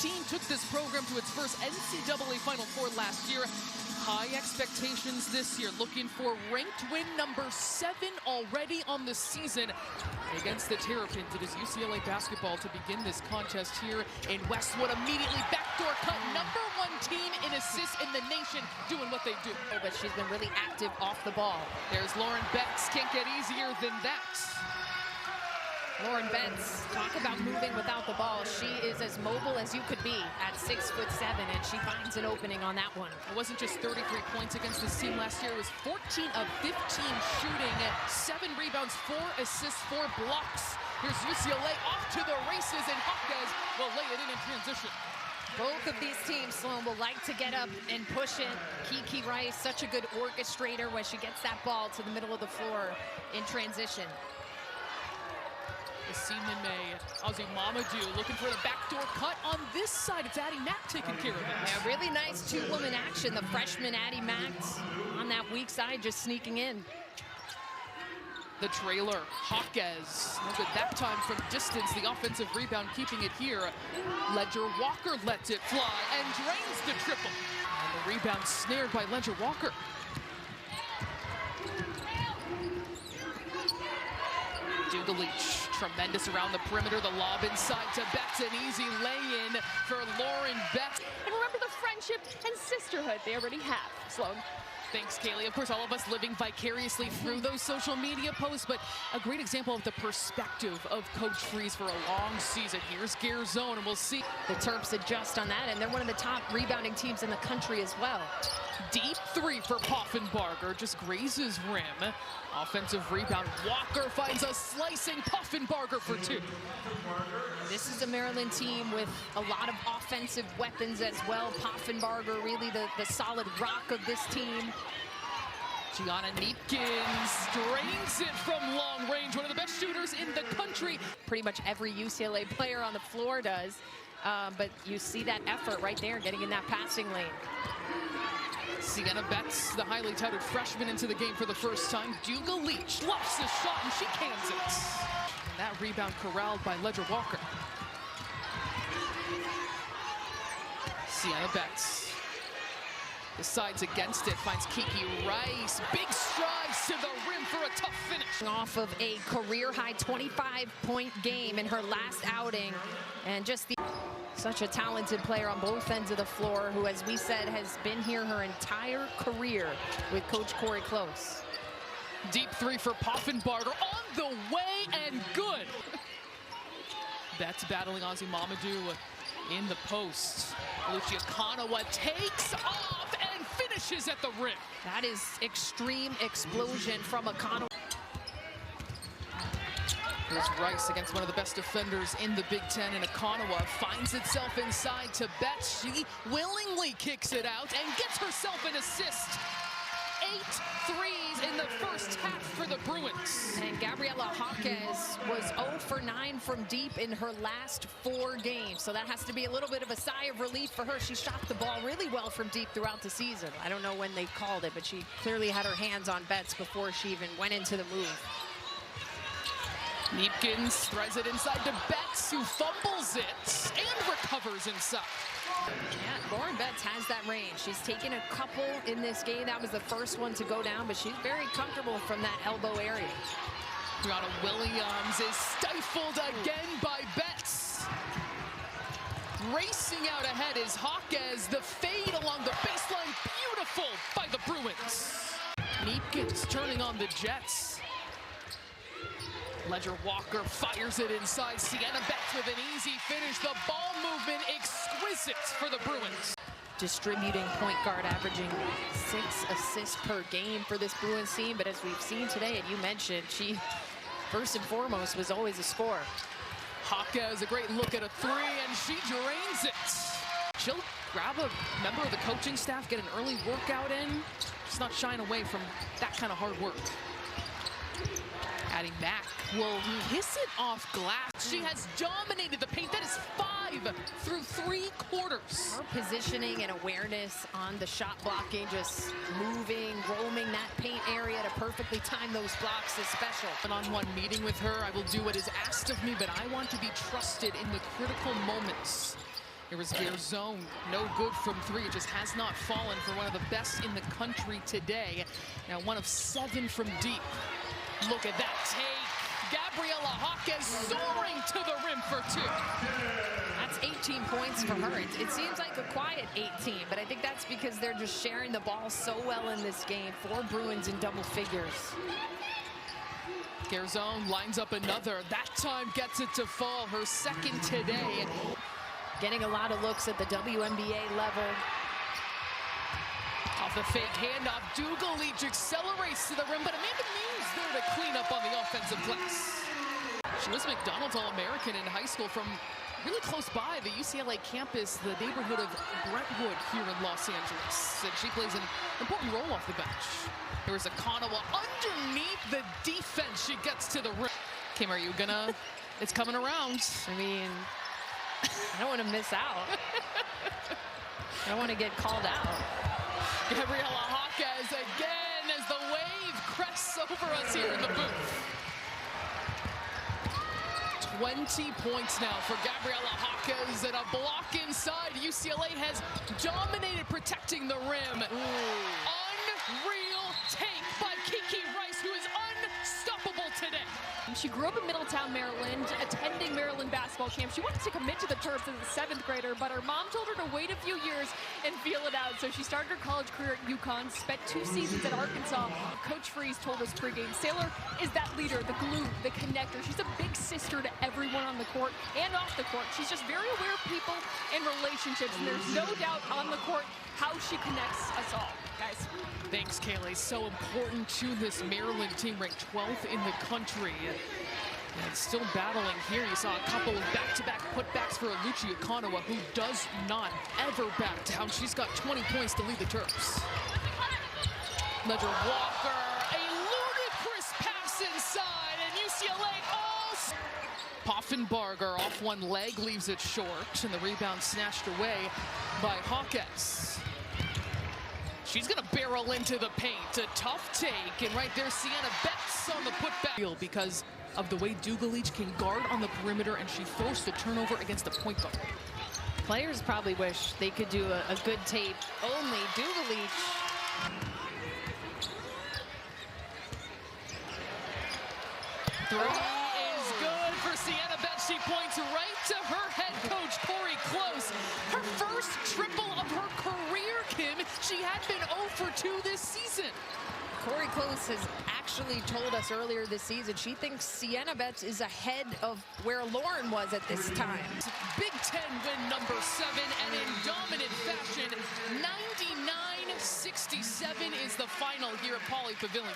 team took this program to its first NCAA Final Four last year. High expectations this year, looking for ranked win number 7 already on the season against the Terrapins. It is UCLA basketball to begin this contest here in Westwood. Immediately backdoor cut, number 1 team in assists in the nation, doing what they do. But she's been really active off the ball. There's Lauren Betts, can't get easier than that. Lauren Betts, talk about moving without the ball. She is as mobile as you could be at 6'7", and she finds an opening on that one. It wasn't just 33 points against this team last year. It was 14 of 15 shooting, 7 rebounds, 4 assists, 4 blocks. Here's UCLA off to the races, and Hopkins will lay it in transition. Both of these teams, Sloan, will like to get up and push it. Kiki Rice, such a good orchestrator when she gets that ball to the middle of the floor in transition. Seaman May, Ozzy Mamadou looking for the backdoor cut on this side. It's Addie Mack taking care of it. Yeah, really nice 2-woman action. The freshman Addie Mack on that weak side, just sneaking in. The trailer, Hawkes, no good that time from distance. The offensive rebound keeping it here. Ledger Walker lets it fly and drains the triple. And the rebound snared by Ledger Walker. Dugalich, tremendous around the perimeter. The lob inside to Betts, an easy lay-in for Lauren Betts. And remember the friendship and sisterhood they already have, Sloan. Thanks, Kaylee. Of course, all of us living vicariously through those social media posts, but a great example of the perspective of Coach Freeze for a long season. Here's Garzone, and we'll see. The Terps adjust on that, and they're one of the top rebounding teams in the country as well. Deep 3 for Poffenbarger, just grazes rim. Offensive rebound, Walker finds a slicing Poffenbarger for 2. This is a Maryland team with a lot of offensive weapons as well. Poffenbarger, really the solid rock of this team. Gianna Neepkins drains it from long range, one of the best shooters in the country. Pretty much every UCLA player on the floor does, but you see that effort right there, getting in that passing lane. Sienna Betts, the highly touted freshman, into the game for the first time. Dugalich bluffs the shot, and she cans it. And that rebound corralled by Ledger Walker. Sienna Betts decides against it, finds Kiki Rice. Big strides to the rim for a tough finish. Off of a career-high 25-point game in her last outing, and just such a talented player on both ends of the floor, who, as we said, has been here her entire career with Coach Corey Close. Deep 3 for Poffenbarger, on the way and good. Betts battling Ozzy Mamadou in the post. Lucia Kanawa takes off and finishes at the rim. That is extreme explosion from Kanawa. Here's Rice against one of the best defenders in the Big Ten, and Kanawa finds itself inside to Betts. She willingly kicks it out and gets herself an assist. 8 threes in the first half for the Bruins. And Gabriela Hawkes was 0 for 9 from deep in her last 4 games. So that has to be a little bit of a sigh of relief for her. She shot the ball really well from deep throughout the season. I don't know when they called it, but she clearly had her hands on Betts before she even went into the move. Neepkins threads it inside to Betts, who fumbles it and recovers inside. Yeah, Lauren Betts has that range. She's taken a couple in this game. That was the first one to go down, but she's very comfortable from that elbow area. Brianna Williams is stifled again by Betts. Racing out ahead is Hawkes. The fade along the baseline, beautiful by the Bruins. Neepkins turning on the Jets. Ledger Walker fires it inside. Sienna Betts with an easy finish. The ball movement exquisite for the Bruins. Distributing point guard, averaging 6 assists per game for this Bruins team. But as we've seen today, and you mentioned, she first and foremost was always a scorer. Hawkes, a great look at a 3, and she drains it. She'll grab a member of the coaching staff, get an early workout in. Just not shying away from that kind of hard work. Addie Mack will hiss it off glass. She has dominated the paint. That is 5 through 3 quarters. Her positioning and awareness on the shot blocking, just moving, roaming that paint area to perfectly time those blocks is special. One-on-one meeting with her, I will do what is asked of me, but I want to be trusted in the critical moments. Here was Garzone, no good from three. It just has not fallen for one of the best in the country today. Now 1 of 7 from deep. Look at that take. Gabriela Jaquez soaring to the rim for 2. That's 18 points for her. It seems like a quiet 18, but I think that's because they're just sharing the ball so well in this game. 4 Bruins in double figures. Garzone lines up another. That time gets it to fall, her second today. Getting a lot of looks at the WNBA level. Off the fake handoff, Dugalich accelerates to the rim, but Amanda Muse there to clean up on the offensive glass. She was McDonald's All-American in high school from really close by the UCLA campus, the neighborhood of Brentwood here in Los Angeles. And she plays an important role off the bench. Here's Akanawa underneath the defense. She gets to the rim. Kim, are you gonna? It's coming around. I mean, I don't want to miss out. I don't want to get called out. Gabriela Jaquez again as the wave crests over us here in the booth. 20 points now for Gabriela Jaquez and a block inside. UCLA has dominated protecting the rim. Ooh. Unreal take by Kiki Rice, who is unstoppable today. She grew up in Middletown, Maryland, attending Maryland basketball camp. She wanted to commit to the Terps as a 7th grader, but her mom told her to wait a few years and feel it out. So she started her college career at UConn, spent 2 seasons at Arkansas. Coach Freeze told us pregame, Saylor is that leader, the glue, the connector. She's a big sister to everyone on the court and off the court. She's just very aware of people and relationships, and there's no doubt on the court how she connects us all, guys. Thanks, Kaylee. So important to this Maryland team, ranked 12th in the country. And still battling here. You saw a couple of back-to-back putbacks for Aluchi Akanawa, who does not ever back down. She's got 20 points to lead the Terps. Ledger Walker, a ludicrous pass inside, and UCLA Poffenbarger off one leg, leaves it short, and the rebound snatched away by Jaquez. She's gonna barrel into the paint, a tough take, and right there, Sienna Betts on the putback. Because of the way Dugalich can guard on the perimeter, and she forced the turnover against the point guard. Players probably wish they could do a good tape. Only Dugalich. Three is good for Sienna Betts. She points right to her head coach, Corey Close. Her first triple of her career, Kim. She had been 0 for 2 this season. Corey Close has actually told us earlier this season she thinks Sienna Betts is ahead of where Lauren was at this time. Big Ten win number 7, and in dominant fashion, 99-67 is the final here at Pauley Pavilion.